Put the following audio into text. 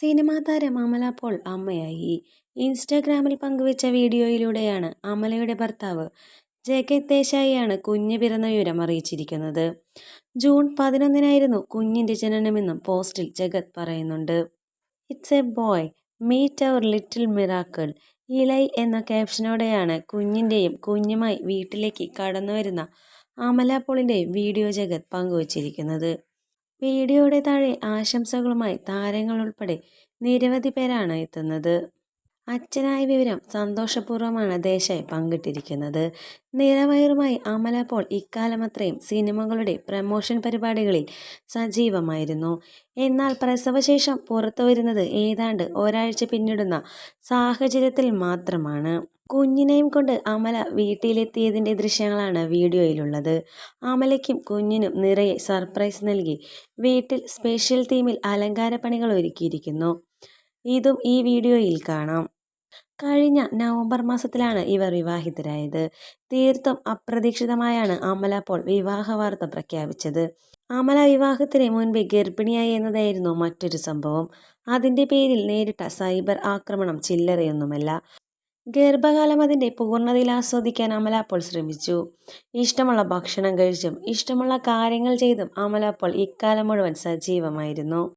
Cinema താരം അമല പോൾ അമ്മയായി. ഇൻസ്റ്റാഗ്രാമിൽ പങ്കുവച്ച വീഡിയോയിലൂടെയാണ് അമലയുടെ ഭർത്താവ് ജഗത് ദേശായിയാണ് കുഞ്ഞ് പിറന്ന വിവരം അറിയിച്ചിരിക്കുന്നത്. ജൂൺ 11-നായിരുന്നു കുഞ്ഞിന്റെ ജനനമെന്നും പോസ്റ്റിൽ ജഗത് പറയുന്നുണ്ട്. It's a boy, meet our little miracle. Ilai എന്ന ക്യാപ്ഷനോടെയാണ് കുഞ്ഞിന്റെയും കുഞ്ഞുമായി വീട്ടിലേക്ക് കടന്നുവരുന്ന അമല പോളിന്റെയും വീഡിയോ ജഗത് പങ്കുവച്ചിരിക്കുന്നത്. വീഡിയോയുടെ താഴെ ആശംസകളുമായി താരങ്ങൾ ഉൾപ്പെടെ നിരവധി പേരാണ് എത്തുന്നത്. അച്ഛനായ വിവരം സന്തോഷപൂർവ്വമാണ് ദേശായി പങ്കിട്ടിരിക്കുന്നത്. നിറവയറുമായി അമല പോൾ ഇക്കാലമത്രയും സിനിമകളുടെ പ്രമോഷൻ പരിപാടികളിൽ സജീവമായിരുന്നു. എന്നാൽ പ്രസവശേഷം പുറത്തുവരുന്നത് ഏതാണ്ട് ഒരാഴ്ച പിന്നിടുന്ന സാഹചര്യത്തിൽ മാത്രമാണ്. കുഞ്ഞിനെയും കൊണ്ട് അമല വീട്ടിലെത്തിയതിന്റെ ദൃശ്യങ്ങളാണ് വീഡിയോയിലുള്ളത്. അമലയ്ക്കും കുഞ്ഞിനും നിറയെ സർപ്രൈസ് നൽകി വീട്ടിൽ സ്പെഷ്യൽ തീമിൽ അലങ്കാരപ്പണികൾ ഒരുക്കിയിരിക്കുന്നു. ഇതും ഈ വീഡിയോയിൽ കാണാം. കഴിഞ്ഞ നവംബർ മാസത്തിലാണ് ഇവർ വിവാഹിതരായത്. തീർത്തും അപ്രതീക്ഷിതമായാണ് അമല പോൾ വിവാഹ വാർത്ത പ്രഖ്യാപിച്ചത്. അമല വിവാഹത്തിന് മുൻപേ ഗർഭിണിയായി എന്നതായിരുന്നു മറ്റൊരു സംഭവം. അതിന്റെ പേരിൽ നേരിട്ട സൈബർ ആക്രമണം ചില്ലറയൊന്നുമല്ല. ഗർഭകാലം അതിന്റെ പൂർണ്ണതയിൽ ആസ്വദിക്കാൻ അമല പോൾ ശ്രമിച്ചു. ഇഷ്ടമുള്ള ഭക്ഷണം കഴിച്ചും ഇഷ്ടമുള്ള കാര്യങ്ങൾ ചെയ്തും അമല പോൾ ഇക്കാലം മുഴുവൻ സജീവമായിരുന്നു.